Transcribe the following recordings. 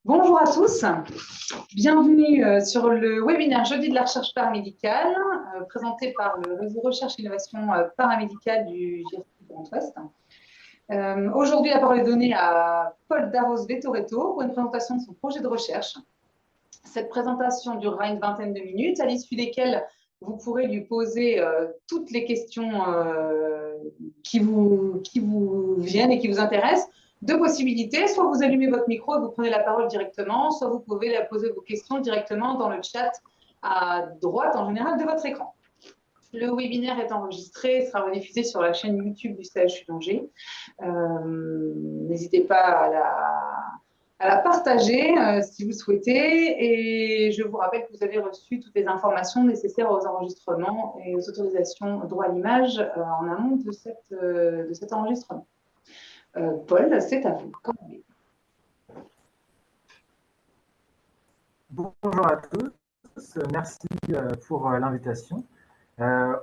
Bonjour à tous, bienvenue sur le webinaire Jeudi de la recherche paramédicale, présenté par le réseau Recherche et Innovation paramédicale du GRC Grand Ouest. Aujourd'hui, la parole est donnée à Paul Darros-Vetoretto pour une présentation de son projet de recherche. Cette présentation durera une vingtaine de minutes, à l'issue desquelles vous pourrez lui poser toutes les questions qui vous viennent et qui vous intéressent. Deux possibilités, soit vous allumez votre micro et vous prenez la parole directement, soit vous pouvez poser vos questions directement dans le chat à droite en général de votre écran. Le webinaire est enregistré, sera rediffusé sur la chaîne YouTube du CHU d'Angers. N'hésitez pas à la partager si vous souhaitez. Et je vous rappelle que vous avez reçu toutes les informations nécessaires aux enregistrements et aux autorisations droit à l'image en amont de cet enregistrement. Paul, c'est à vous. Bonjour à tous, merci pour l'invitation.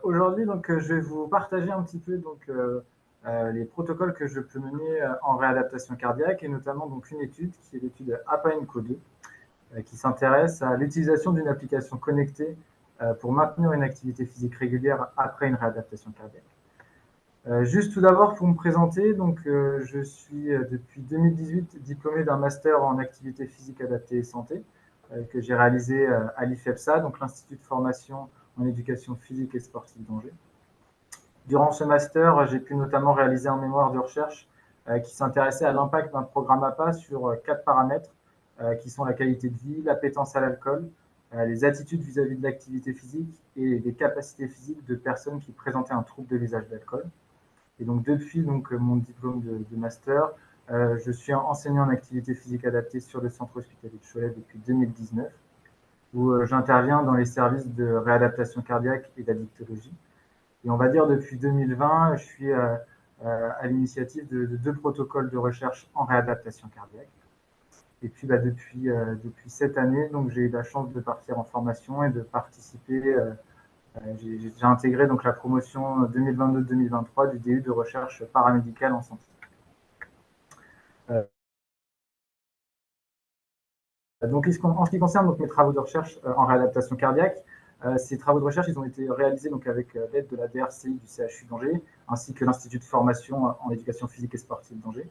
Aujourd'hui, je vais vous partager un petit peu les protocoles que je peux mener en réadaptation cardiaque et notamment une étude qui est l'étude APAENCO2 qui s'intéresse à l'utilisation d'une application connectée pour maintenir une activité physique régulière après une réadaptation cardiaque. Juste tout d'abord, pour me présenter, je suis depuis 2018 diplômé d'un master en activité physique adaptée et santé que j'ai réalisé à l'IFEPSA, donc l'Institut de formation en éducation physique et sportive d'Angers. Durant ce master, j'ai pu notamment réaliser un mémoire de recherche qui s'intéressait à l'impact d'un programme APA sur 4 paramètres qui sont la qualité de vie, l'appétence à l'alcool, les attitudes vis-à-vis de l'activité physique et les capacités physiques de personnes qui présentaient un trouble de l'usage d'alcool. Et donc depuis mon diplôme de master, je suis enseignant en activité physique adaptée sur le centre hospitalier de Cholet depuis 2019, où j'interviens dans les services de réadaptation cardiaque et d'addictologie. Et on va dire depuis 2020, je suis à l'initiative de 2 protocoles de recherche en réadaptation cardiaque. Et puis depuis cette année, j'ai eu la chance de partir en formation et de participer. J'ai intégré la promotion 2022-2023 du DU de recherche paramédicale en santé. Donc, en ce qui concerne mes travaux de recherche en réadaptation cardiaque, ces travaux de recherche ils ont été réalisés avec l'aide de la DRCI du CHU d'Angers, ainsi que l'Institut de formation en éducation physique et sportive d'Angers.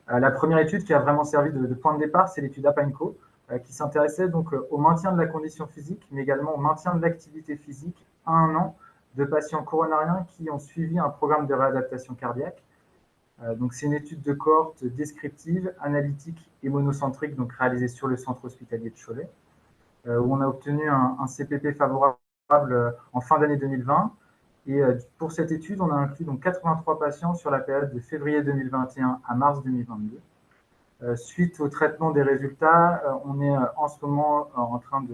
La première étude qui a vraiment servi de point de départ, c'est l'étude APAENCO, qui s'intéressait au maintien de la condition physique, mais également au maintien de l'activité physique à 1 an de patients coronariens qui ont suivi un programme de réadaptation cardiaque. Donc, c'est une étude de cohorte descriptive, analytique et monocentrique, réalisée sur le centre hospitalier de Cholet, où on a obtenu un CPP favorable en fin d'année 2020. Et pour cette étude, on a inclus 83 patients sur la période de février 2021 à mars 2022. Suite au traitement des résultats, on est en ce moment en train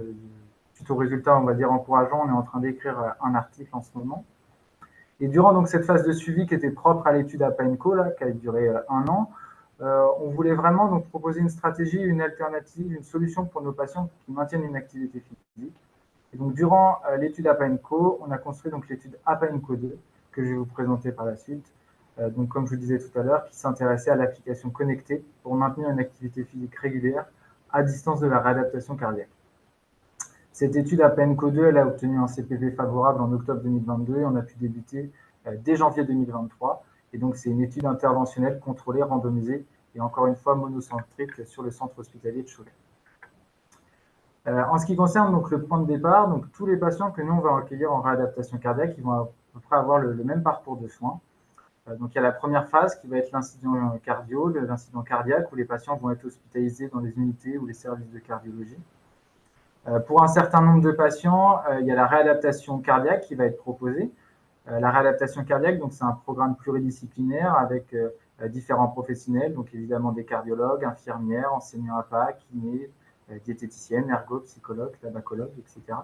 suite aux résultats, on va dire encourageants, on est en train d'écrire un article en ce moment. Et durant cette phase de suivi qui était propre à l'étude APAENCO, qui a duré 1 an, on voulait vraiment proposer une stratégie, une alternative, une solution pour nos patients qui maintiennent une activité physique. Et donc, durant l'étude APAENCO, on a construit l'étude APAENCO2, que je vais vous présenter par la suite, comme je vous disais tout à l'heure, qui s'intéressait à l'application connectée pour maintenir une activité physique régulière à distance de la réadaptation cardiaque. Cette étude APAENCO2, elle a obtenu un CPV favorable en octobre 2022 et on a pu débuter dès janvier 2023. Et donc, c'est une étude interventionnelle contrôlée, randomisée et encore une fois monocentrique sur le centre hospitalier de Cholet. En ce qui concerne le point de départ, tous les patients que nous on va accueillir en réadaptation cardiaque, ils vont à peu près avoir le même parcours de soins. Donc il y a la première phase qui va être l'incident cardio, l'incident cardiaque, où les patients vont être hospitalisés dans les unités ou les services de cardiologie. Pour un certain nombre de patients, il y a la réadaptation cardiaque qui va être proposée. La réadaptation cardiaque, c'est un programme pluridisciplinaire avec différents professionnels, donc évidemment des cardiologues, infirmières, enseignants APA, kinés, diététiciennes, ergo, psychologues, tabacologues, etc.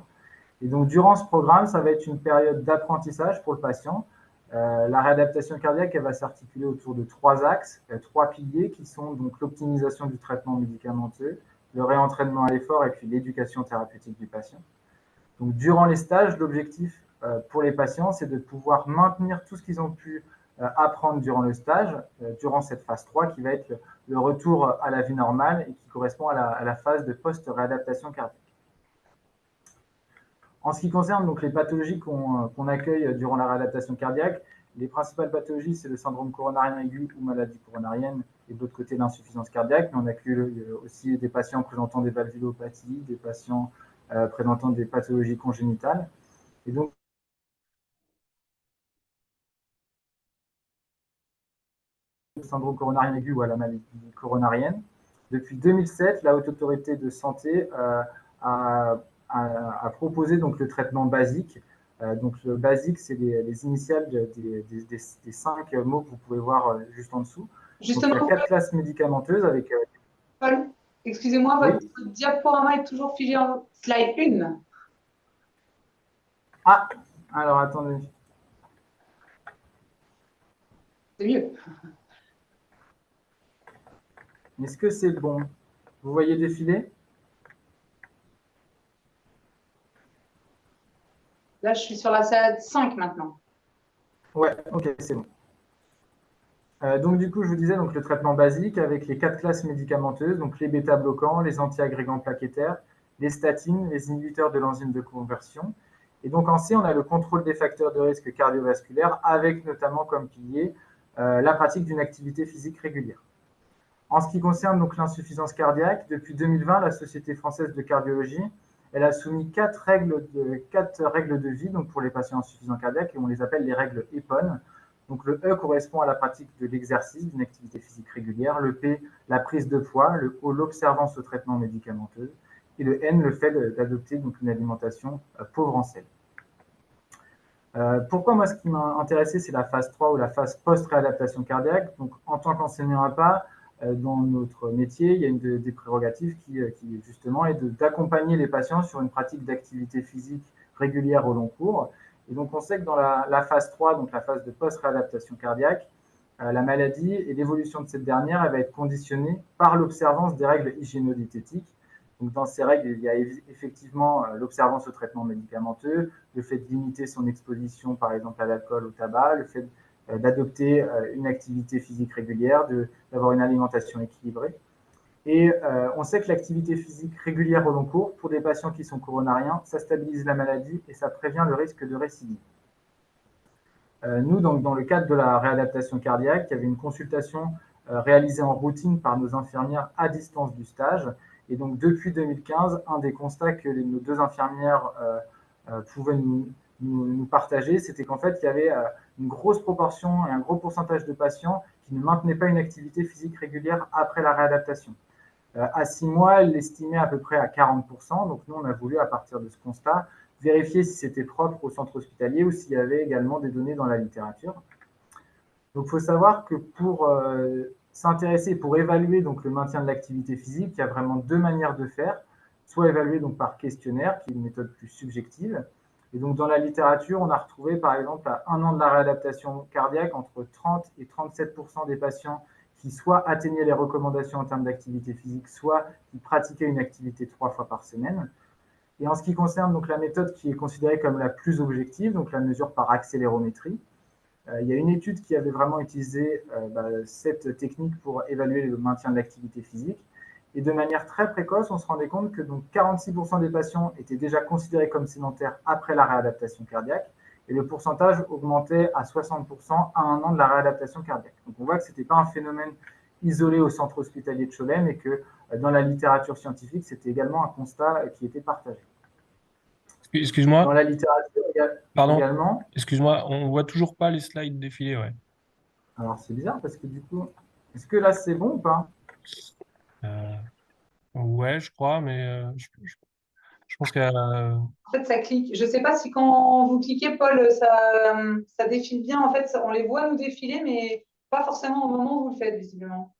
Et donc, durant ce programme, ça va être une période d'apprentissage pour le patient. La réadaptation cardiaque, elle va s'articuler autour de 3 axes, 3 piliers qui sont l'optimisation du traitement médicamenteux, le réentraînement à l'effort et puis l'éducation thérapeutique du patient. Donc, durant les stages, l'objectif pour les patients, c'est de pouvoir maintenir tout ce qu'ils ont pu apprendre durant le stage, durant cette phase 3 qui va être le retour à la vie normale et qui correspond à la phase de post-réadaptation cardiaque. En ce qui concerne donc les pathologies qu'on accueille durant la réadaptation cardiaque, les principales pathologies, c'est le syndrome coronarien aigu ou maladie coronarienne, et de l'autre côté l'insuffisance cardiaque, mais on accueille aussi des patients présentant des valvulopathies, des patients présentant des pathologies congénitales. Et donc, le syndrome coronarien aigu ou à la maladie coronarienne. Depuis 2007, la Haute Autorité de Santé a proposé donc le traitement basique. Donc le basique, c'est les initiales des 5 mots que vous pouvez voir juste en dessous. Donc il y a Justement, 4 classes médicamenteuses avec... Paul, excusez-moi, Oui. votre diaporama est toujours figé en slide 1. Ah, alors attendez. C'est mieux. Est-ce que c'est bon? Vous voyez défiler? Là, je suis sur la slide 5 maintenant. Ouais, ok, c'est bon. Donc du coup, je vous disais donc le traitement basique avec les 4 classes médicamenteuses, donc les bêta-bloquants, les antiagrégants plaquettaires, les statines, les inhibiteurs de l'enzyme de conversion. Et donc en C, on a le contrôle des facteurs de risque cardiovasculaire avec notamment comme pilier la pratique d'une activité physique régulière. En ce qui concerne donc l'insuffisance cardiaque, depuis 2020, la Société française de cardiologie, elle a soumis 4 règles de vie donc pour les patients insuffisants cardiaques et on les appelle les règles EPON. Donc le E correspond à la pratique de l'exercice, d'une activité physique régulière, le P, la prise de poids, le O, l'observance au traitement médicamenteux, et le N, le fait d'adopter donc une alimentation pauvre en sel. Pourquoi moi ce qui m'a intéressé c'est la phase 3 ou la phase post-réadaptation cardiaque. Donc en tant qu'enseignant APA, dans notre métier, il y a une des prérogatives qui justement est d'accompagner les patients sur une pratique d'activité physique régulière au long cours. Et donc on sait que dans la phase 3, donc la phase de post-réadaptation cardiaque, la maladie et l'évolution de cette dernière, elle va être conditionnée par l'observance des règles hygiéno-diététiques. Donc dans ces règles, il y a effectivement l'observance au traitement médicamenteux, le fait de limiter son exposition par exemple à l'alcool, au tabac, le fait d'adopter une activité physique régulière, d'avoir une alimentation équilibrée. Et on sait que l'activité physique régulière au long cours, pour des patients qui sont coronariens, ça stabilise la maladie et ça prévient le risque de récidive. Nous, donc, dans le cadre de la réadaptation cardiaque, il y avait une consultation réalisée en routine par nos infirmières à distance du stage. Et donc, depuis 2015, un des constats que nos 2 infirmières pouvaient nous partager, c'était qu'en fait, il y avait une grosse proportion et un gros pourcentage de patients qui ne maintenaient pas une activité physique régulière après la réadaptation. À 6 mois, elle l'estimait à peu près à 40%. Donc nous, on a voulu, à partir de ce constat, vérifier si c'était propre au centre hospitalier ou s'il y avait également des données dans la littérature. Donc il faut savoir que pour s'intéresser, pour évaluer donc, le maintien de l'activité physique, il y a vraiment 2 manières de faire. Soit évaluer donc, par questionnaire, qui est une méthode plus subjective. Et donc dans la littérature, on a retrouvé par exemple à 1 an de la réadaptation cardiaque entre 30 et 37% des patients qui soit atteignaient les recommandations en termes d'activité physique, soit qui pratiquaient une activité 3 fois par semaine. Et en ce qui concerne donc la méthode qui est considérée comme la plus objective, donc la mesure par accélérométrie, il y a une étude qui avait vraiment utilisé cette technique pour évaluer le maintien de l'activité physique. Et de manière très précoce, on se rendait compte que donc 46% des patients étaient déjà considérés comme sédentaires après la réadaptation cardiaque et le pourcentage augmentait à 60% à 1 an de la réadaptation cardiaque. Donc on voit que ce n'était pas un phénomène isolé au centre hospitalier de Cholem et que dans la littérature scientifique, c'était également un constat qui était partagé. Dans Excuse-moi, la littérature pardon, également, excuse-moi, on voit toujours pas les slides défiler, ouais. alors c'est bizarre parce que du coup, est-ce que là c'est bon ou pas? Euh, ouais, je crois, mais je pense qu'il y a... En fait, ça clique. Je ne sais pas si quand vous cliquez, Paul, ça défile bien. En fait, on les voit nous défiler, mais pas forcément au moment où vous le faites, visiblement.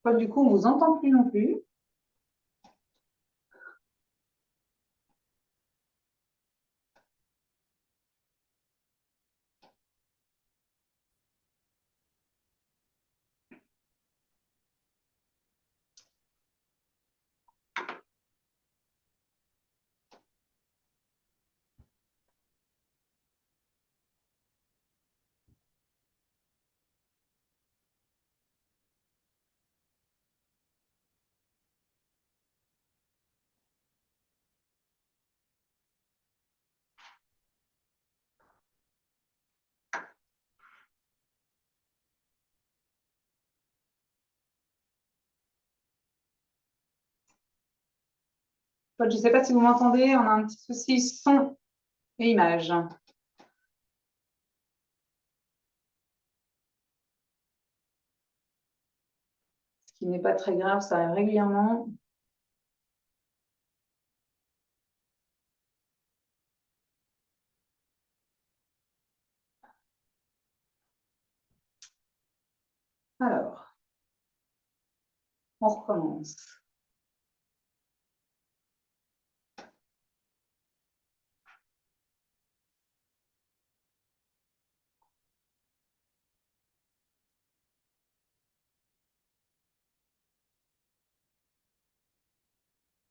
Paul, du coup, on ne vous entend plus non plus. Paul, je ne sais pas si vous m'entendez, on a un petit souci son et image. Ce qui n'est pas très grave, ça arrive régulièrement. Alors, on recommence.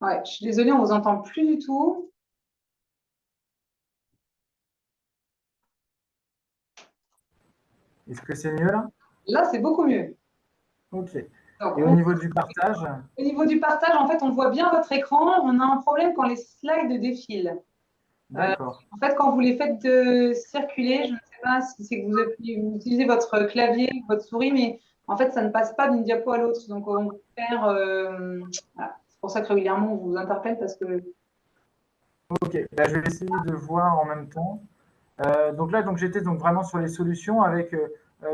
Ouais, je suis désolée, on ne vous entend plus du tout. Est-ce que c'est mieux là? Là, c'est beaucoup mieux. Ok. Donc, Et au niveau du partage? au niveau du partage, en fait, on voit bien votre écran. On a un problème quand les slides défilent. D'accord. En fait, quand vous les faites circuler, je ne sais pas si c'est que vous utilisez votre clavier, votre souris, mais en fait, ça ne passe pas d'une diapo à l'autre. Donc, on perd. Voilà. C'est pour ça que régulièrement, on vous interpelle parce que. Ok, bah, je vais essayer de voir en même temps. Donc là, j'étais donc vraiment sur les solutions avec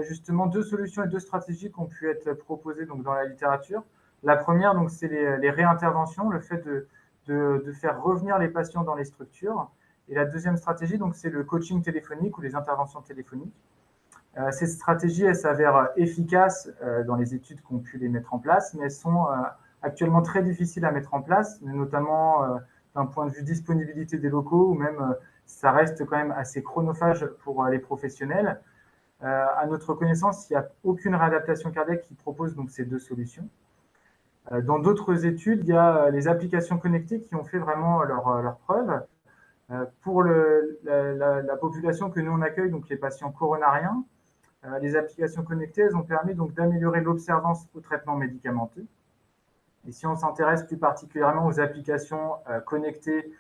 justement deux solutions et deux stratégies qui ont pu être proposées donc dans la littérature. La première, donc, c'est les réinterventions, le fait de faire revenir les patients dans les structures. Et la deuxième stratégie, donc, c'est le coaching téléphonique ou les interventions téléphoniques. Ces stratégies, elles s'avèrent efficaces dans les études qui ont pu les mettre en place, mais elles sont actuellement très difficiles à mettre en place, notamment d'un point de vue disponibilité des locaux, ou même ça reste quand même assez chronophage pour les professionnels. À notre connaissance, il n'y a aucune réadaptation cardiaque qui propose donc ces deux solutions. Dans d'autres études, il y a les applications connectées qui ont fait vraiment leur preuve. Pour la population que nous on accueille, donc les patients coronariens, les applications connectées, elles ont permis donc d'améliorer l'observance au traitement médicamenteux. Et si on s'intéresse plus particulièrement aux applications connectées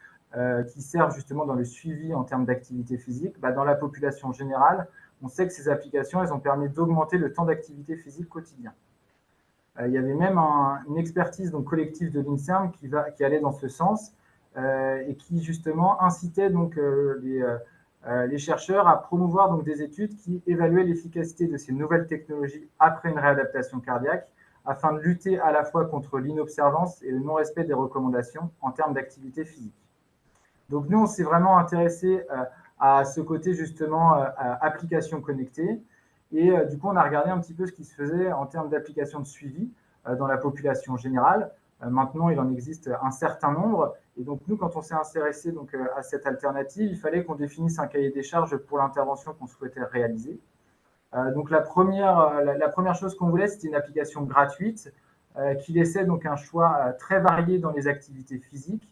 qui servent justement dans le suivi en termes d'activité physique, bah, dans la population générale, on sait que ces applications, elles ont permis d'augmenter le temps d'activité physique quotidien. Il y avait même une expertise donc, collective de l'INSERM qui allait dans ce sens et qui justement incitait donc, les chercheurs à promouvoir donc, des études qui évaluaient l'efficacité de ces nouvelles technologies après une réadaptation cardiaque afin de lutter à la fois contre l'inobservance et le non-respect des recommandations en termes d'activité physique. Donc nous, on s'est vraiment intéressé à ce côté justement application connectée. Et du coup, on a regardé un petit peu ce qui se faisait en termes d'applications de suivi dans la population générale. Maintenant, il en existe un certain nombre. Et donc, nous, quand on s'est intéressé donc, à cette alternative, il fallait qu'on définisse un cahier des charges pour l'intervention qu'on souhaitait réaliser. Donc, la première chose qu'on voulait, c'était une application gratuite qui laissait donc un choix très varié dans les activités physiques.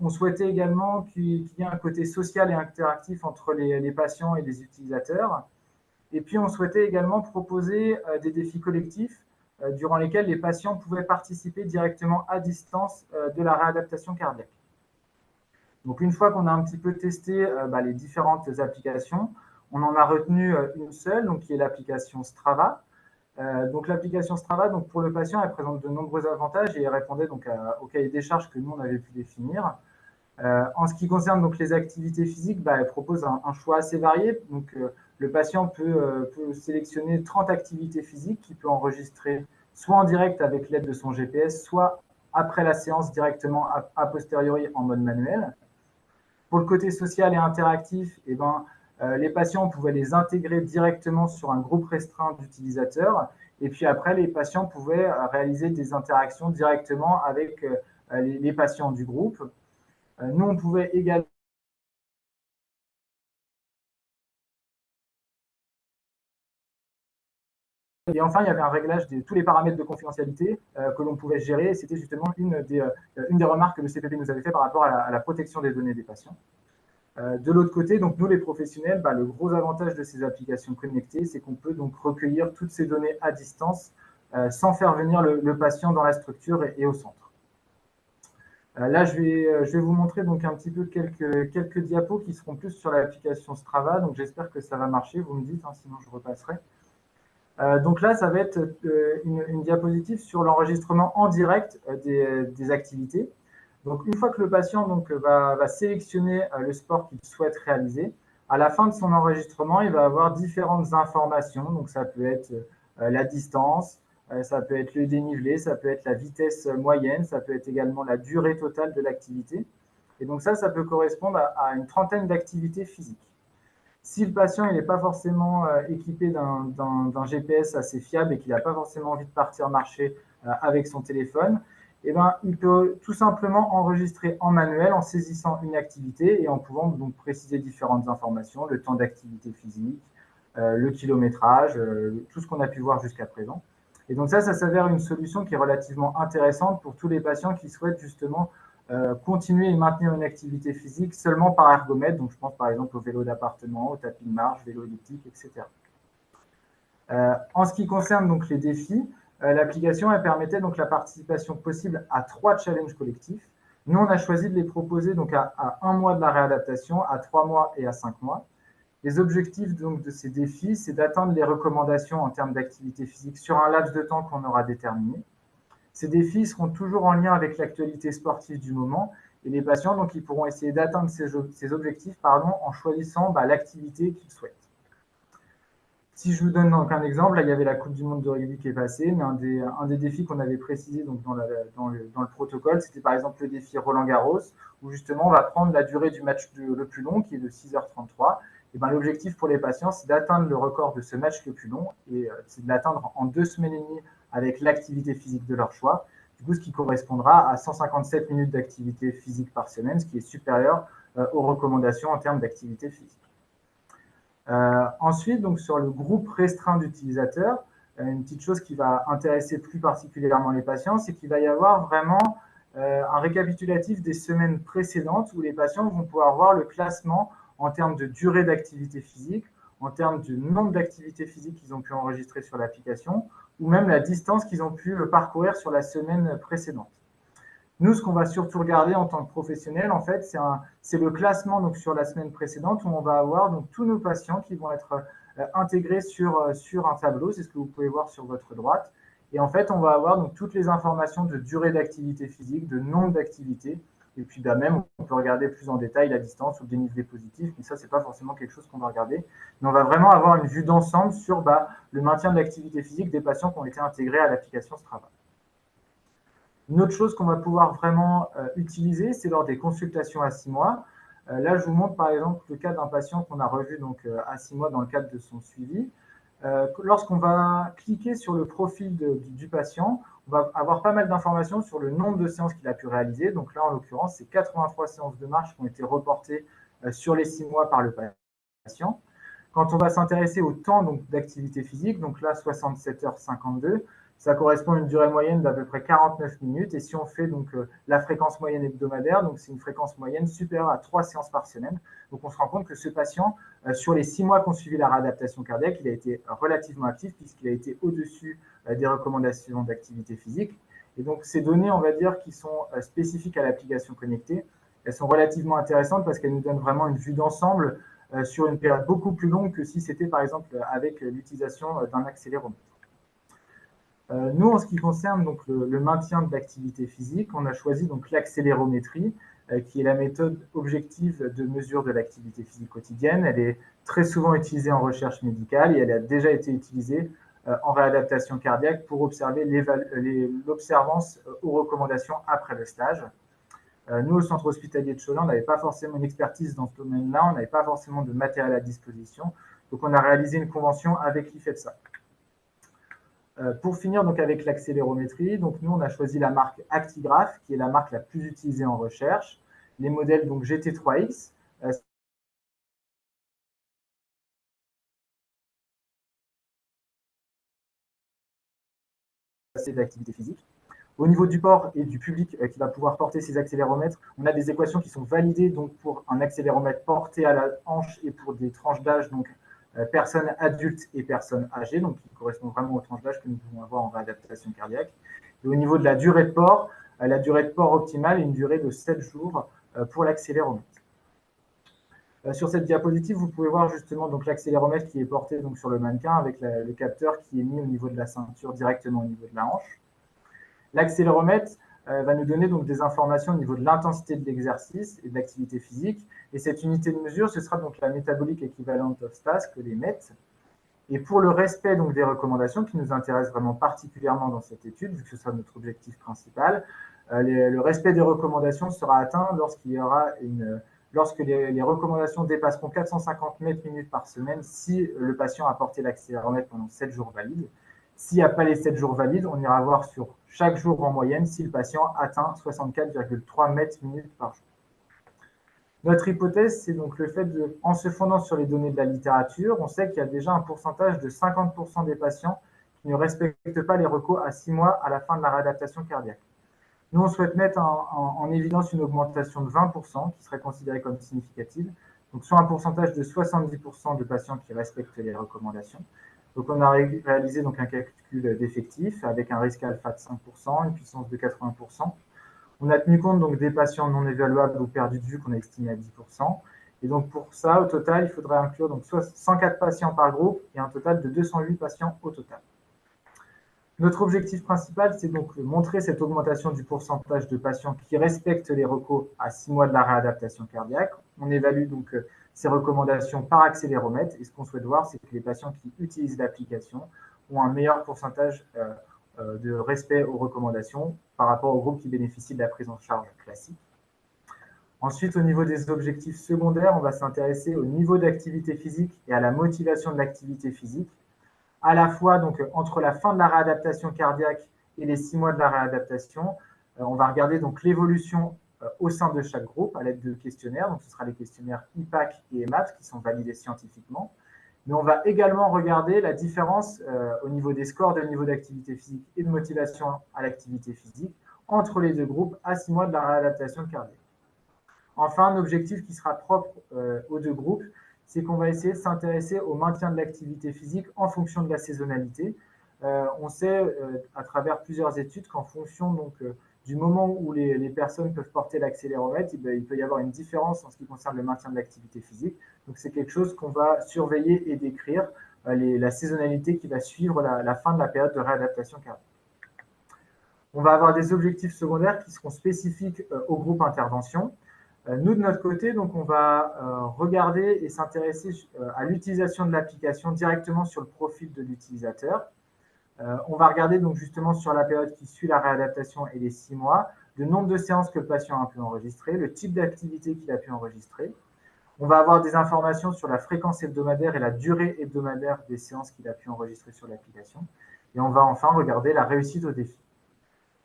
On souhaitait également qu'il y ait un côté social et interactif entre les patients et les utilisateurs. Et puis, on souhaitait également proposer des défis collectifs durant lesquels les patients pouvaient participer directement à distance de la réadaptation cardiaque. Donc, une fois qu'on a un petit peu testé les différentes applications, on en a retenu une seule, donc, qui est l'application Strava. Donc, l'application Strava, donc, pour le patient, elle présente de nombreux avantages et elle répondait donc, au cahier des charges que nous, on avait pu définir. En ce qui concerne donc, les activités physiques, elle propose un choix assez varié. Donc, le patient peut sélectionner 30 activités physiques qu'il peut enregistrer soit en direct avec l'aide de son GPS, soit après la séance directement a posteriori en mode manuel. Pour le côté social et interactif, eh ben, les patients pouvaient les intégrer directement sur un groupe restreint d'utilisateurs Et puis après, les patients pouvaient réaliser des interactions directement avec les patients du groupe. Nous, on pouvait également et enfin, il y avait un réglage de tous les paramètres de confidentialité que l'on pouvait gérer. C'était justement une des remarques que le CPP nous avait fait par rapport à la protection des données des patients. De l'autre côté, donc nous les professionnels, le gros avantage de ces applications connectées, c'est qu'on peut donc recueillir toutes ces données à distance sans faire venir le patient dans la structure et au centre. Là, je vais vous montrer donc un petit peu quelques diapos qui seront plus sur l'application Strava. Donc j'espère que ça va marcher. Vous me dites, hein, sinon je repasserai. Donc là, ça va être une diapositive sur l'enregistrement en direct des activités. Donc une fois que le patient va sélectionner le sport qu'il souhaite réaliser, à la fin de son enregistrement, il va avoir différentes informations. Donc ça peut être la distance, ça peut être le dénivelé, ça peut être la vitesse moyenne, ça peut être également la durée totale de l'activité. Et donc ça peut correspondre à une trentaine d'activités physiques. Si le patient n'est pas forcément équipé d'un GPS assez fiable et qu'il n'a pas forcément envie de partir marcher avec son téléphone, eh ben, il peut tout simplement enregistrer en manuel en saisissant une activité et en pouvant donc préciser différentes informations, le temps d'activité physique, le kilométrage, tout ce qu'on a pu voir jusqu'à présent. Et donc ça s'avère une solution qui est relativement intéressante pour tous les patients qui souhaitent justement continuer et maintenir une activité physique seulement par ergomètre. Donc, je pense par exemple au vélo d'appartement, au tapis de marche, vélo elliptique, etc. En ce qui concerne donc les défis, l'application elle permettait donc la participation possible à 3 challenges collectifs. Nous, on a choisi de les proposer donc à 1 mois de la réadaptation, à 3 mois et à 5 mois. Les objectifs donc, de ces défis, c'est d'atteindre les recommandations en termes d'activité physique sur un laps de temps qu'on aura déterminé. Ces défis seront toujours en lien avec l'actualité sportive du moment et les patients donc, ils pourront essayer d'atteindre ces objectifs en choisissant l'activité qu'ils souhaitent. Si je vous donne donc un exemple, là, il y avait la Coupe du Monde de rugby qui est passée, mais un des défis qu'on avait précisé donc, dans le protocole, c'était par exemple le défi Roland-Garros, où justement on va prendre la durée du match le plus long, qui est de 6h33. Et ben, l'objectif pour les patients, c'est d'atteindre le record de ce match le plus long, et c'est de l'atteindre en 2 semaines et demie avec l'activité physique de leur choix. Du coup, ce qui correspondra à 157 minutes d'activité physique par semaine, ce qui est supérieur aux recommandations en termes d'activité physique. Ensuite, donc, sur le groupe restreint d'utilisateurs, une petite chose qui va intéresser plus particulièrement les patients, c'est qu'il va y avoir vraiment un récapitulatif des semaines précédentes où les patients vont pouvoir voir le classement en termes de durée d'activité physique, en termes du nombre d'activités physiques qu'ils ont pu enregistrer sur l'application, ou même la distance qu'ils ont pu parcourir sur la semaine précédente. Nous, ce qu'on va surtout regarder en tant que professionnel, en fait, c'est le classement donc, sur la semaine précédente où on va avoir donc, tous nos patients qui vont être intégrés sur un tableau. C'est ce que vous pouvez voir sur votre droite. Et en fait, on va avoir donc, toutes les informations de durée d'activité physique, de nombre d'activités. Et puis même, on peut regarder plus en détail la distance ou le dénivelé positif. Mais ça, ce n'est pas forcément quelque chose qu'on va regarder. Mais on va vraiment avoir une vue d'ensemble sur le maintien de l'activité physique des patients qui ont été intégrés à l'application Strava. Une autre chose qu'on va pouvoir vraiment utiliser, c'est lors des consultations à 6 mois. Là, je vous montre par exemple le cas d'un patient qu'on a revu donc, à 6 mois dans le cadre de son suivi. Lorsqu'on va cliquer sur le profil du patient, on va avoir pas mal d'informations sur le nombre de séances qu'il a pu réaliser. Donc là, en l'occurrence, c'est 83 séances de marche qui ont été reportées sur les 6 mois par le patient. Quand on va s'intéresser au temps d'activité physique, donc là, 67h52, ça correspond à une durée moyenne d'à peu près 49 minutes. Et si on fait donc la fréquence moyenne hebdomadaire, donc c'est une fréquence moyenne supérieure à 3 séances par semaine. Donc on se rend compte que ce patient, sur les 6 mois qu'on suivi la réadaptation cardiaque, il a été relativement actif puisqu'il a été au-dessus des recommandations d'activité physique. Et donc ces données, on va dire, qui sont spécifiques à l'application connectée, elles sont relativement intéressantes parce qu'elles nous donnent vraiment une vue d'ensemble sur une période beaucoup plus longue que si c'était par exemple avec l'utilisation d'un accéléromètre. Nous, en ce qui concerne donc, le maintien de l'activité physique, on a choisi donc l'accélérométrie, qui est la méthode objective de mesure de l'activité physique quotidienne. Elle est très souvent utilisée en recherche médicale et elle a déjà été utilisée en réadaptation cardiaque pour observer l'observance aux recommandations après le stage. Nous, au centre hospitalier de Cholet, on n'avait pas forcément une expertise dans ce domaine-là, on n'avait pas forcément de matériel à disposition. Donc, on a réalisé une convention avec l'IFEPSA. Pour finir donc avec l'accélérométrie, donc nous on a choisi la marque Actigraph, qui est la marque la plus utilisée en recherche. Les modèles donc GT3X, c'est de l'activité physique. Au niveau du port et du public qui va pouvoir porter ces accéléromètres, on a des équations qui sont validées donc pour un accéléromètre porté à la hanche et pour des tranches d'âge, donc personnes adultes et personnes âgées, donc qui correspondent vraiment aux tranches d'âge que nous pouvons avoir en réadaptation cardiaque. Et au niveau de la durée de port, la durée de port optimale est une durée de 7 jours pour l'accéléromètre. Sur cette diapositive, vous pouvez voir justement donc l'accéléromètre qui est porté donc sur le mannequin avec le capteur qui est mis au niveau de la ceinture directement au niveau de la hanche. L'accéléromètre va nous donner donc des informations au niveau de l'intensité de l'exercice et de l'activité physique. Et cette unité de mesure, ce sera donc la métabolique équivalente of STAS, que les MET. Et pour le respect donc des recommandations qui nous intéressent vraiment particulièrement dans cette étude, vu que ce sera notre objectif principal, le respect des recommandations sera atteint lorsque les recommandations dépasseront 450 mètres minutes par semaine si le patient a porté l'accéléromètre pendant 7 jours valides. S'il n'y a pas les 7 jours valides, on ira voir sur chaque jour en moyenne si le patient atteint 64,3 mètres minutes par jour. Notre hypothèse, c'est donc le fait en se fondant sur les données de la littérature, on sait qu'il y a déjà un pourcentage de 50% des patients qui ne respectent pas les recos à 6 mois à la fin de la réadaptation cardiaque. Nous, on souhaite mettre en évidence une augmentation de 20% qui serait considérée comme significative, donc sur un pourcentage de 70% de patients qui respectent les recommandations. Donc, on a réalisé donc un calcul d'effectifs avec un risque alpha de 5%, une puissance de 80%. On a tenu compte donc des patients non évaluables ou perdus de vue qu'on a estimé à 10%. Et donc, pour ça, au total, il faudrait inclure donc 104 patients par groupe et un total de 208 patients au total. Notre objectif principal, c'est donc de montrer cette augmentation du pourcentage de patients qui respectent les recos à 6 mois de la réadaptation cardiaque. On évalue donc ces recommandations par accéléromètre. Et ce qu'on souhaite voir, c'est que les patients qui utilisent l'application ont un meilleur pourcentage de respect aux recommandations par rapport aux groupes qui bénéficient de la prise en charge classique. Ensuite, au niveau des objectifs secondaires, on va s'intéresser au niveau d'activité physique et à la motivation de l'activité physique, à la fois donc, entre la fin de la réadaptation cardiaque et les 6 mois de la réadaptation. On va regarder donc l'évolution au sein de chaque groupe à l'aide de questionnaires. Donc, ce sera les questionnaires IPAC et EMAPS qui sont validés scientifiquement. Mais on va également regarder la différence au niveau des scores de niveau d'activité physique et de motivation à l'activité physique entre les deux groupes à 6 mois de la réadaptation cardiaque. Enfin, un objectif qui sera propre aux deux groupes, c'est qu'on va essayer de s'intéresser au maintien de l'activité physique en fonction de la saisonnalité. On sait à travers plusieurs études qu'en fonction donc, du moment où les personnes peuvent porter l'accéléromètre, il peut y avoir une différence en ce qui concerne le maintien de l'activité physique. Donc c'est quelque chose qu'on va surveiller et décrire, la saisonnalité qui va suivre la fin de la période de réadaptation cardiaque. On va avoir des objectifs secondaires qui seront spécifiques au groupe intervention. Nous, de notre côté, donc, on va regarder et s'intéresser à l'utilisation de l'application directement sur le profil de l'utilisateur. On va regarder donc justement sur la période qui suit la réadaptation et les 6 mois, le nombre de séances que le patient a pu enregistrer, le type d'activité qu'il a pu enregistrer. On va avoir des informations sur la fréquence hebdomadaire et la durée hebdomadaire des séances qu'il a pu enregistrer sur l'application. Et on va enfin regarder la réussite au défi.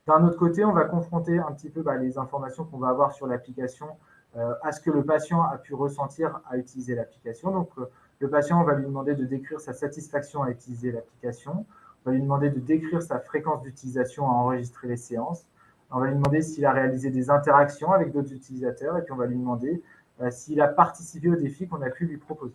D'un autre côté, on va confronter un petit peu les informations qu'on va avoir sur l'application à ce que le patient a pu ressentir à utiliser l'application. Donc, le patient, on va lui demander de décrire sa satisfaction à utiliser l'application. On va lui demander de décrire sa fréquence d'utilisation à enregistrer les séances. On va lui demander s'il a réalisé des interactions avec d'autres utilisateurs. Et puis, on va lui demander s'il a participé au défi qu'on a pu lui proposer.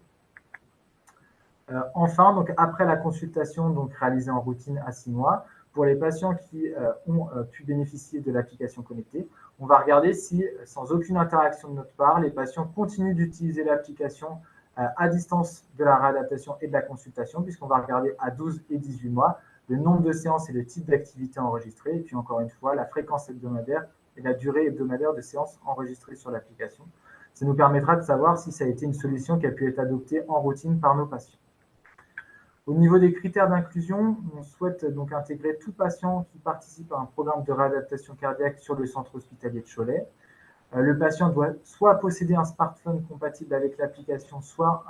Enfin, donc, après la consultation donc, réalisée en routine à 6 mois, pour les patients qui ont pu bénéficier de l'application connectée, on va regarder si, sans aucune interaction de notre part, les patients continuent d'utiliser l'application à distance de la réadaptation et de la consultation, puisqu'on va regarder à 12 et 18 mois le nombre de séances et le type d'activité enregistrée, et puis encore une fois, la fréquence hebdomadaire et la durée hebdomadaire de séances enregistrées sur l'application. Ça nous permettra de savoir si ça a été une solution qui a pu être adoptée en routine par nos patients. Au niveau des critères d'inclusion, on souhaite donc intégrer tout patient qui participe à un programme de réadaptation cardiaque sur le centre hospitalier de Cholet. Le patient doit soit posséder un smartphone compatible avec l'application, soit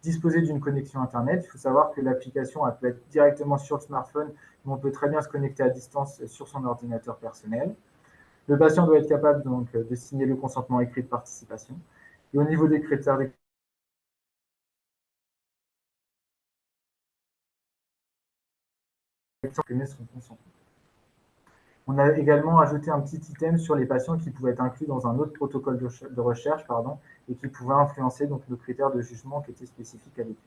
disposer d'une connexion Internet. Il faut savoir que l'application peut être directement sur le smartphone, mais on peut très bien se connecter à distance sur son ordinateur personnel. Le patient doit être capable donc, de signer le consentement écrit de participation. Et au niveau des critères d'exprimer son consentement. On a également ajouté un petit item sur les patients qui pouvaient être inclus dans un autre protocole de recherche et qui pouvaient influencer donc, le critère de jugement qui était spécifique à l'étude.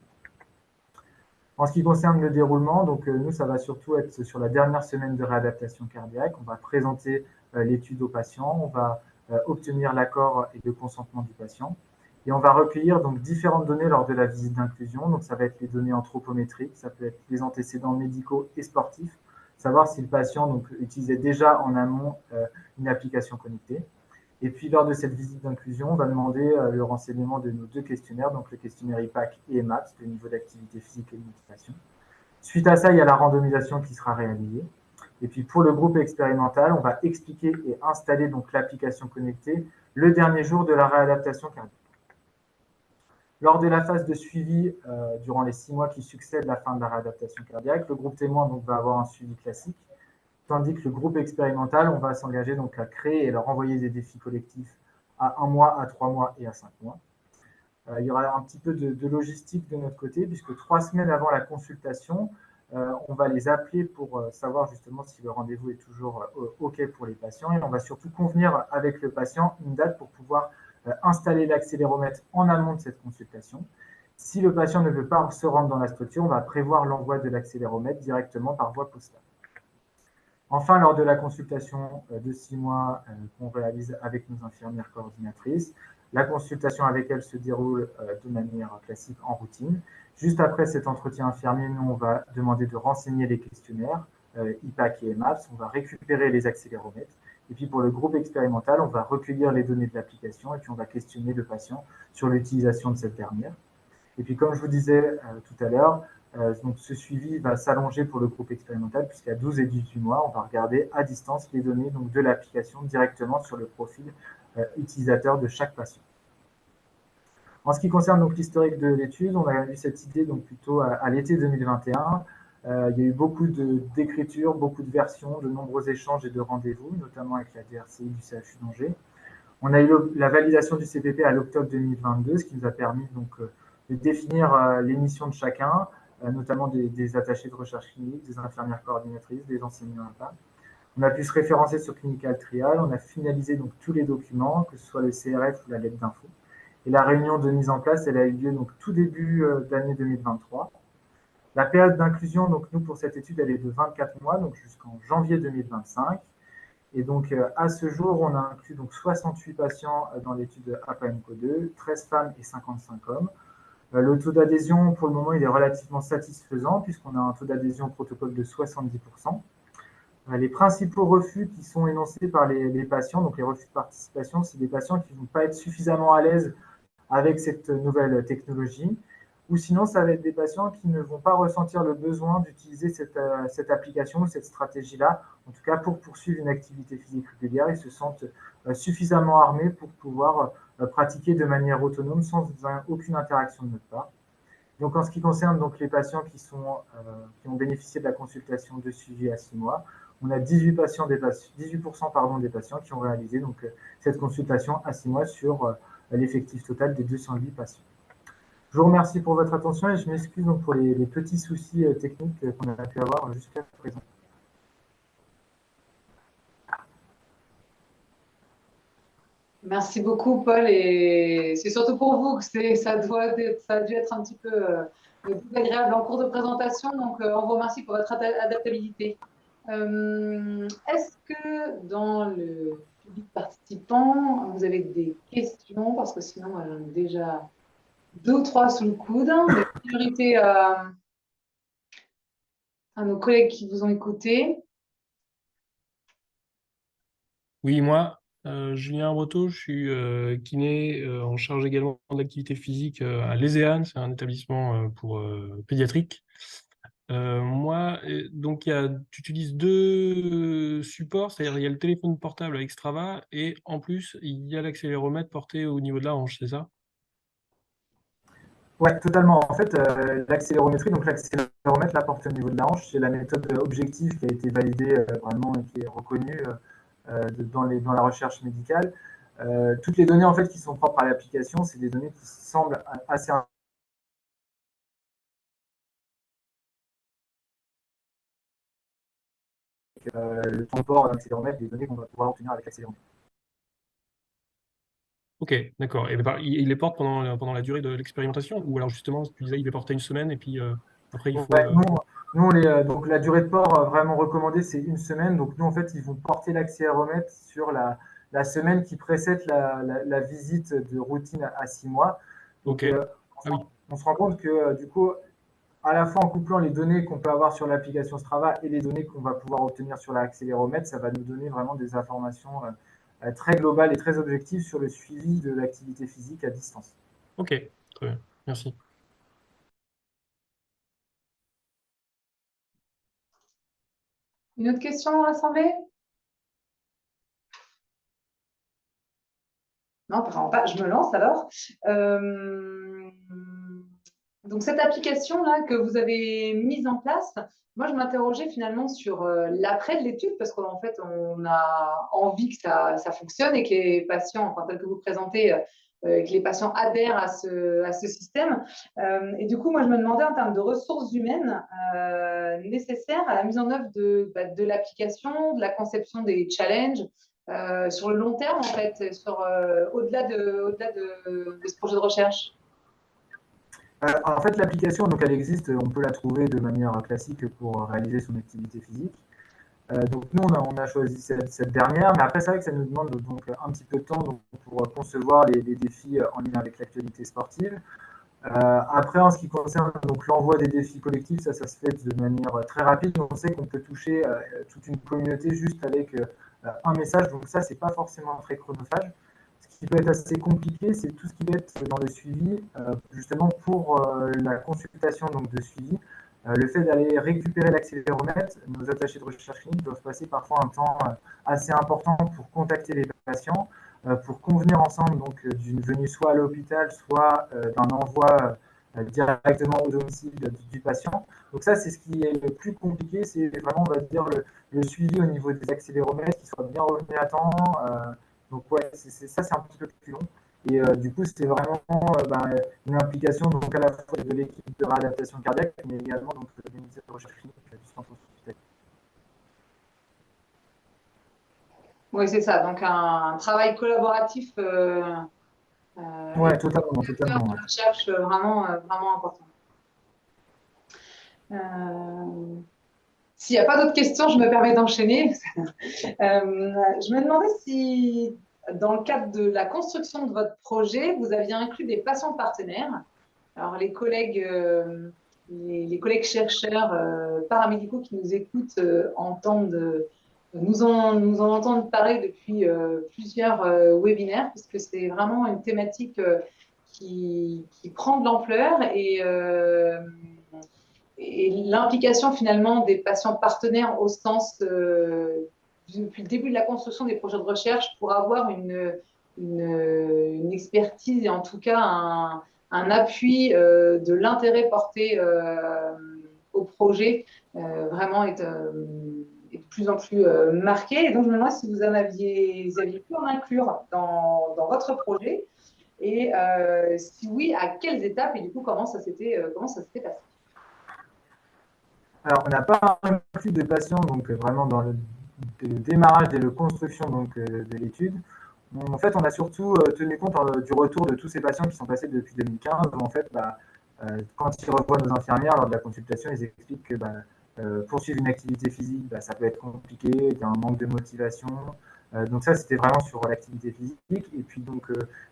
En ce qui concerne le déroulement, donc, nous, ça va surtout être sur la dernière semaine de réadaptation cardiaque. On va présenter l'étude au patient, on va obtenir l'accord et le consentement du patient. Et on va recueillir donc, différentes données lors de la visite d'inclusion. Donc, ça va être les données anthropométriques, ça peut être les antécédents médicaux et sportifs, savoir si le patient donc, utilisait déjà en amont une application connectée. Et puis, lors de cette visite d'inclusion, on va demander le renseignement de nos deux questionnaires, donc le questionnaire IPAC et EMAPS, le niveau d'activité physique et de motivation. Suite à ça, il y a la randomisation qui sera réalisée. Et puis, pour le groupe expérimental, on va expliquer et installer donc l'application connectée le dernier jour de la réadaptation cardiaque. Lors de la phase de suivi, durant les 6 mois qui succèdent la fin de la réadaptation cardiaque, le groupe témoin donc, va avoir un suivi classique, tandis que le groupe expérimental, on va s'engager donc à créer et leur envoyer des défis collectifs à 1 mois, à 3 mois et à 5 mois. Il y aura un petit peu de logistique de notre côté, puisque 3 semaines avant la consultation, on va les appeler pour savoir justement si le rendez-vous est toujours OK pour les patients. Et on va surtout convenir avec le patient une date pour pouvoir installer l'accéléromètre en amont de cette consultation. Si le patient ne veut pas se rendre dans la structure, on va prévoir l'envoi de l'accéléromètre directement par voie postale. Enfin, lors de la consultation de 6 mois qu'on réalise avec nos infirmières coordinatrices, la consultation avec elles se déroule de manière classique en routine. Juste après cet entretien infirmier, nous, on va demander de renseigner les questionnaires IPAC et EMAPS. On va récupérer les accéléromètres. Et puis pour le groupe expérimental, on va recueillir les données de l'application et puis on va questionner le patient sur l'utilisation de cette dernière. Et puis comme je vous disais tout à l'heure, donc ce suivi va s'allonger pour le groupe expérimental puisqu'à 12 et 18 mois, on va regarder à distance les données donc, de l'application directement sur le profil utilisateur de chaque patient. En ce qui concerne donc l'historique de l'étude, on a eu cette idée donc plutôt à l'été 2021. Il y a eu beaucoup d'écritures, beaucoup de versions, de nombreux échanges et de rendez-vous, notamment avec la DRCI du CHU d'Angers. On a eu la validation du CPP à l'octobre 2022, ce qui nous a permis donc, de définir les missions de chacun, notamment des attachés de recherche clinique, des infirmières coordinatrices, des enseignants APA. On a pu se référencer sur Clinical Trial, on a finalisé donc tous les documents, que ce soit le CRF ou la lettre d'info. Et la réunion de mise en place, elle a eu lieu donc tout début d'année 2023. La période d'inclusion, donc nous pour cette étude, elle est de 24 mois, donc jusqu'en janvier 2025. Et donc à ce jour, on a inclus donc 68 patients dans l'étude APA-MCO2, 13 femmes et 55 hommes. Le taux d'adhésion, pour le moment, il est relativement satisfaisant puisqu'on a un taux d'adhésion au protocole de 70%. Les principaux refus qui sont énoncés par les patients, donc les refus de participation, c'est des patients qui ne vont pas être suffisamment à l'aise avec cette nouvelle technologie, ou sinon ça va être des patients qui ne vont pas ressentir le besoin d'utiliser cette application ou cette stratégie-là, en tout cas pour poursuivre une activité physique régulière, ils se sentent suffisamment armés pour pouvoir pratiquer de manière autonome sans aucune interaction de notre part. Donc en ce qui concerne donc, les patients qui ont bénéficié de la consultation de suivi à 6 mois, on a 18% des patients qui ont réalisé donc, cette consultation à 6 mois sur l'effectif total des 208 patients. Je vous remercie pour votre attention et je m'excuse donc pour les petits soucis techniques qu'on a pu avoir jusqu'à présent. Merci beaucoup, Paul. Et c'est surtout pour vous que ça a dû être un petit peu désagréable en cours de présentation. Donc, on vous remercie pour votre adaptabilité. Est-ce que dans le public participant, vous avez des questions? Parce que sinon, on a déjà 2 ou 3 sous le coude. Mais priorité à nos collègues qui vous ont écouté. Oui, moi, Julien Breteau, je suis kiné en charge également de l'activité physique à l'ESEAN, c'est un établissement pour pédiatrique. Moi, donc tu utilises 2 supports, c'est-à-dire il y a le téléphone portable avec Strava et en plus il y a l'accéléromètre porté au niveau de la hanche, c'est ça? Ouais, totalement. En fait, l'accélérométrie, donc l'accéléromètre, la porte au niveau de la hanche, c'est la méthode objective qui a été validée vraiment et qui est reconnue dans la recherche médicale. Toutes les données en fait qui sont propres à l'application, c'est des données qui semblent assez le temps de port d'un accéléromètre, des données qu'on va pouvoir obtenir avec l'accéléromètre. Ok, d'accord. Et il les porte pendant la durée de l'expérimentation? Ou alors justement, tu disais il les portait une semaine et puis après il faut... Ouais, donc la durée de port vraiment recommandée, c'est une semaine. Donc nous, en fait, ils vont porter l'accéléromètre sur la semaine qui précède la visite de routine à 6 mois. Donc Ok. Ah oui. on se rend compte que du coup, à la fois en couplant les données qu'on peut avoir sur l'application Strava et les données qu'on va pouvoir obtenir sur l'accéléromètre, ça va nous donner vraiment des informations très globales et très objectives sur le suivi de l'activité physique à distance. Ok, très bien. Merci. Une autre question dans l'Assemblée? Non, vraiment pas. Je me lance alors. Donc, cette application-là que vous avez mise en place, moi, je m'interrogeais finalement sur l'après de l'étude parce qu'en fait, on a envie que ça fonctionne et que les patients, enfin, tel que vous présentez, que les patients adhèrent à ce système. Et du coup, moi, je me demandais en termes de ressources humaines nécessaires à la mise en œuvre de l'application, de la conception des challenges, sur le long terme, en fait, au-delà de ce projet de recherche. En fait, l'application, donc elle existe, on peut la trouver de manière classique pour réaliser son activité physique. Donc nous, on a choisi cette dernière, mais après, c'est vrai que ça nous demande donc un petit peu de temps donc, pour concevoir les défis en lien avec l'actualité sportive. Après, en ce qui concerne donc l'envoi des défis collectifs, ça se fait de manière très rapide. On sait qu'on peut toucher toute une communauté juste avec un message, donc ça, c'est pas forcément très chronophage. Ce qui peut être assez compliqué, c'est tout ce qui va être dans le suivi, justement pour la consultation donc, de suivi. Le fait d'aller récupérer l'accéléromètre, nos attachés de recherche clinique doivent passer parfois un temps assez important pour contacter les patients, pour convenir ensemble donc d'une venue soit à l'hôpital, soit d'un envoi directement au domicile du patient. Donc ça, c'est ce qui est le plus compliqué, c'est vraiment, on va dire, le suivi au niveau des accéléromètres, qui soit bien revenu à temps. Donc ouais, ça, c'est un petit peu plus long. Et du coup, c'était vraiment une implication donc à la fois de l'équipe de réadaptation cardiaque, mais également donc, de l'unité de recherche clinique du centre hospitalier. Oui, c'est ça. Donc, un travail collaboratif et Ouais, totalement, acteur totalement. de Ouais. recherche vraiment important. S'il n'y a pas d'autres questions, je me permets d'enchaîner. Je me demandais si, dans le cadre de la construction de votre projet, vous aviez inclus des patients partenaires. Alors, les collègues chercheurs paramédicaux qui nous écoutent nous en entendent parler depuis plusieurs webinaires, puisque c'est vraiment une thématique qui prend de l'ampleur et l'implication finalement des patients partenaires au sens, depuis le début de la construction des projets de recherche, pour avoir une expertise et en tout cas un appui de l'intérêt porté au projet vraiment est de plus en plus marqué. Et donc, je me demande si vous aviez pu en inclure dans votre projet et si oui, à quelles étapes et du coup, comment ça s'était passé. Alors, on n'a pas inclus de patients donc vraiment dans le démarrage et la construction donc, de l'étude. En fait, on a surtout tenu compte du retour de tous ces patients qui sont passés depuis 2015. En fait, quand ils revoient nos infirmières lors de la consultation, ils expliquent que poursuivre une activité physique, ça peut être compliqué, il y a un manque de motivation. Donc ça, c'était vraiment sur l'activité physique. Et puis donc,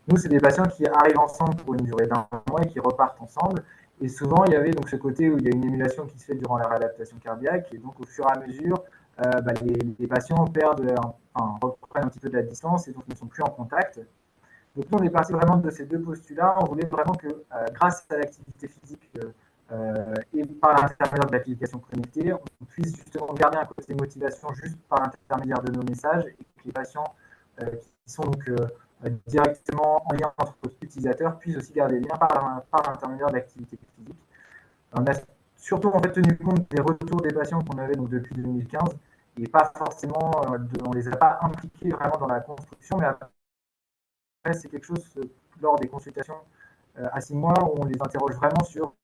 nous, c'est des patients qui arrivent ensemble pour une durée d'un mois et qui repartent ensemble. Et souvent, il y avait donc ce côté où il y a une émulation qui se fait durant la réadaptation cardiaque. Et donc, au fur et à mesure, les patients reprennent un petit peu de la distance et donc ne sont plus en contact. Donc nous, on est parti vraiment de ces deux postulats. On voulait vraiment que, grâce à l'activité physique et par l'intermédiaire de l'application connectée, on puisse justement garder un côté motivation juste par l'intermédiaire de nos messages et que les patients qui sont donc directement en lien entre utilisateurs, puissent aussi garder des liens par l'intermédiaire d'activités physiques. On a surtout en fait tenu compte des retours des patients qu'on avait donc, depuis 2015 et pas forcément, on les a pas impliqués vraiment dans la construction, mais après c'est quelque chose lors des consultations à 6 mois où on les interroge vraiment sur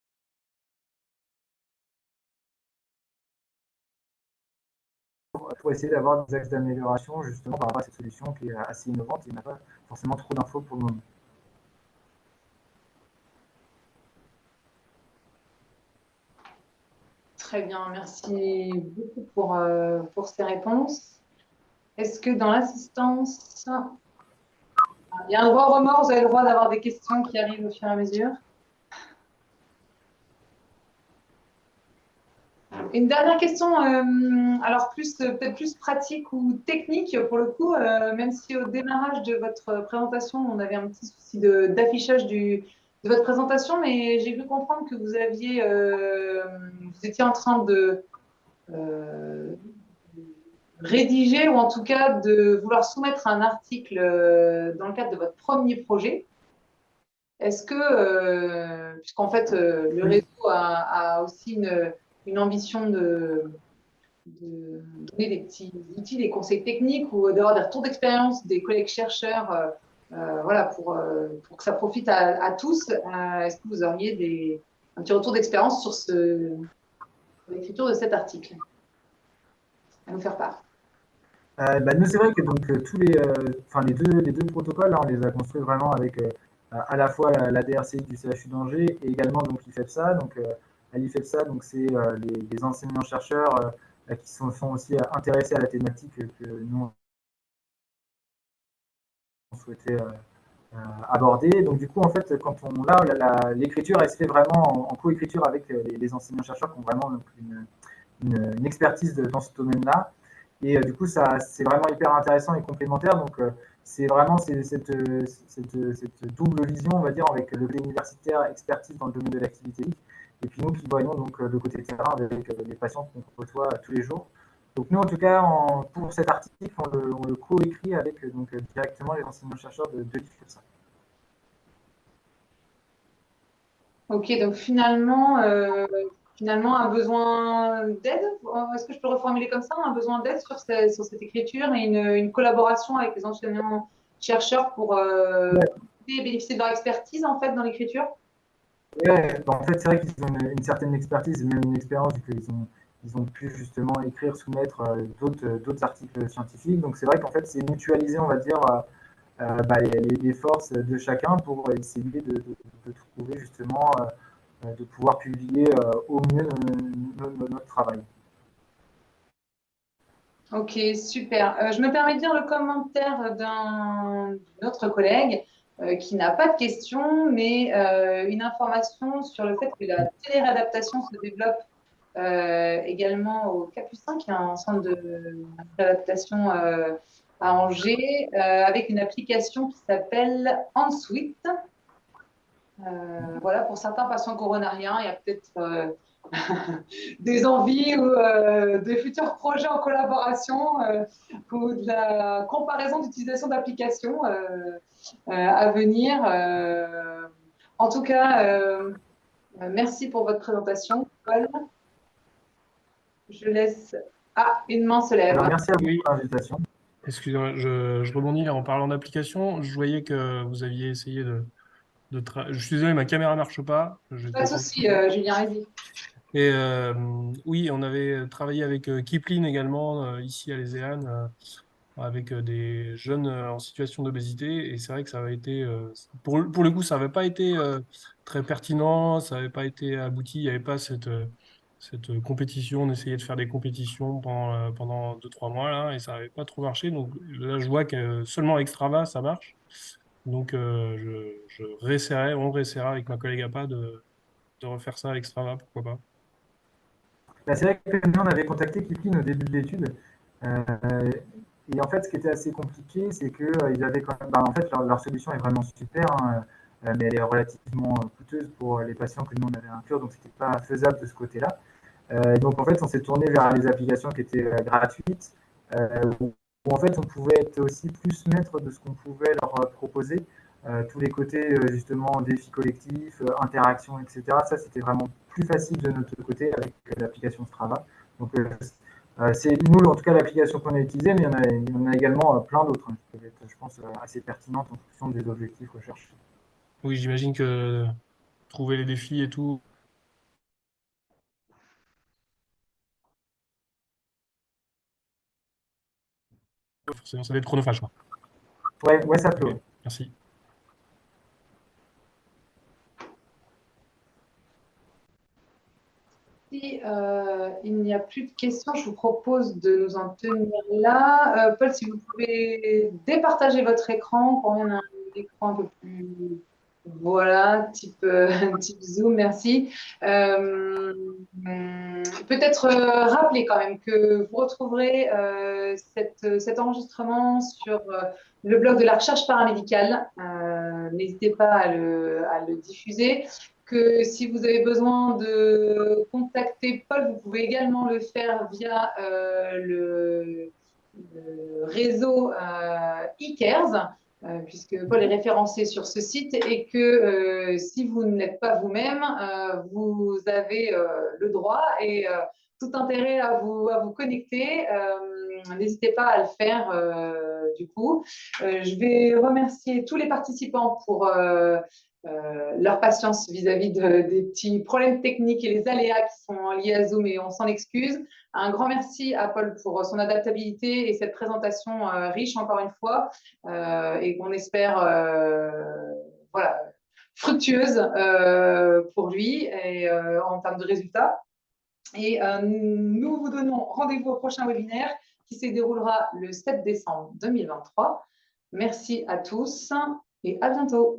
pour essayer d'avoir des axes d'amélioration justement par rapport à cette solution qui est assez innovante et n'a pas forcément trop d'infos pour le moment. Très bien, merci beaucoup pour ces réponses. Est-ce que dans l'assistance, il y a un droit au remords, vous avez le droit d'avoir des questions qui arrivent au fur et à mesure. Une dernière question, alors peut-être plus pratique ou technique pour le coup, même si au démarrage de votre présentation, on avait un petit souci d'affichage de votre présentation, mais j'ai pu comprendre que vous étiez en train de rédiger ou en tout cas de vouloir soumettre un article dans le cadre de votre premier projet. Est-ce que, puisqu'en fait, le réseau a aussi une ambition de donner des petits outils, des conseils techniques ou d'avoir des retours d'expérience des collègues chercheurs voilà, pour que ça profite à tous, est-ce que vous auriez un petit retour d'expérience sur l'écriture de cet article à nous faire part? Nous, c'est vrai que donc, les deux protocoles, là, on les a construits vraiment avec à la fois la DRCI du CHU d'Angers et également donc l'IFEPSA. Donc, à l'IFEPSA, donc c'est les enseignants-chercheurs qui sont aussi intéressés à la thématique que nous on souhaitait aborder. Donc, du coup, en fait, quand on l'écriture, elle se fait vraiment en coécriture avec les enseignants-chercheurs qui ont vraiment donc, une expertise dans ce domaine-là. Et du coup, c'est vraiment hyper intéressant et complémentaire. Donc, c'est vraiment cette double vision, on va dire, avec le côté universitaire, expertise dans le domaine de l'activité, et puis nous qui voyons donc le côté terrain avec les patients qu'on reçoit tous les jours. Donc nous, en tout cas, pour cet article, on le coécrit avec donc, directement les enseignants-chercheurs de l'IFEPSA. Ok, donc finalement, un besoin d'aide, est-ce que je peux reformuler comme ça, un besoin d'aide sur cette écriture et une collaboration avec les enseignants-chercheurs pour bénéficier de leur expertise en fait dans l'écriture? Ouais, en fait, c'est vrai qu'ils ont une certaine expertise et même une expérience, vu ils ont pu justement écrire, soumettre d'autres articles scientifiques. Donc, c'est vrai qu'en fait, c'est mutualiser, on va dire, les forces de chacun pour essayer de trouver justement, de pouvoir publier au mieux notre travail. Ok, super. Je me permets de lire le commentaire d'un autre collègue qui n'a pas de question, mais une information sur le fait que la téléréadaptation se développe également au Capucin, qui est un centre d'adaptation à Angers, avec une application qui s'appelle Ensuite. Voilà, pour certains patients coronariens, il y a peut-être des envies ou des futurs projets en collaboration ou de la comparaison d'utilisation d'applications à venir. En tout cas, merci pour votre présentation, Paul. Je laisse. Ah, une main se lève. Alors, merci à vous Oui, pour l'invitation. excusez-moi, je rebondis en parlant d'application. Je voyais que vous aviez essayé Je suis désolé, ma caméra marche pas. Pas de J'étais pas souci, Julien, vas-y. Et oui, on avait travaillé avec Kipling également, ici à l'ESEAN, avec des jeunes en situation d'obésité. Et c'est vrai que ça avait été, pour le coup, ça n'avait pas été très pertinent, ça n'avait pas été abouti, il n'y avait pas cette compétition. On essayait de faire des compétitions pendant 2-3 mois, là, et ça n'avait pas trop marché. Donc là, je vois que seulement avec Strava, ça marche. Donc on réessaiera avec ma collègue APA de refaire ça avec Strava, pourquoi pas. C'est vrai que nous, on avait contacté Kipling au début de l'étude. Et en fait, ce qui était assez compliqué, c'est qu'ils avaient quand même, en fait, leur solution est vraiment super, hein, mais elle est relativement coûteuse pour les patients que nous, on avait à inclure, donc c'était pas faisable de ce côté-là. Donc, en fait, on s'est tourné vers les applications qui étaient gratuites, où en fait on pouvait être aussi plus maître de ce qu'on pouvait leur proposer. Tous les côtés justement défis collectifs, interaction, etc. Ça c'était vraiment plus facile de notre côté avec l'application Strava. Donc c'est nous en tout cas l'application qu'on a utilisée, mais il y en a également plein d'autres hein, qui peuvent être, je pense, assez pertinentes en fonction des objectifs recherchés. Oui, j'imagine que trouver les défis et tout, forcément, ça doit être chronophage, quoi. Ouais, ouais, ça peut. Ok, Ouais. merci. Si il n'y a plus de questions, je vous propose de nous en tenir là. Paul, si vous pouvez départager votre écran, quand on a un écran un peu plus, voilà, type, type Zoom, merci. Peut-être rappeler quand même que vous retrouverez cet enregistrement sur le blog de la recherche paramédicale. N'hésitez pas à le diffuser. Que si vous avez besoin de contacter Paul, vous pouvez également le faire via le réseau eCares, puisque Paul est référencé sur ce site et que si vous ne l'êtes pas vous-même, vous avez le droit et tout intérêt à vous connecter. N'hésitez pas à le faire du coup. Je vais remercier tous les participants pour leur patience vis-à-vis des petits problèmes techniques et les aléas qui sont liés à Zoom et on s'en excuse. Un grand merci à Paul pour son adaptabilité et cette présentation riche encore une fois et qu'on espère voilà, fructueuse pour lui et en termes de résultats. Et nous vous donnons rendez-vous au prochain webinaire qui se déroulera le 7 décembre 2023. Merci à tous et à bientôt.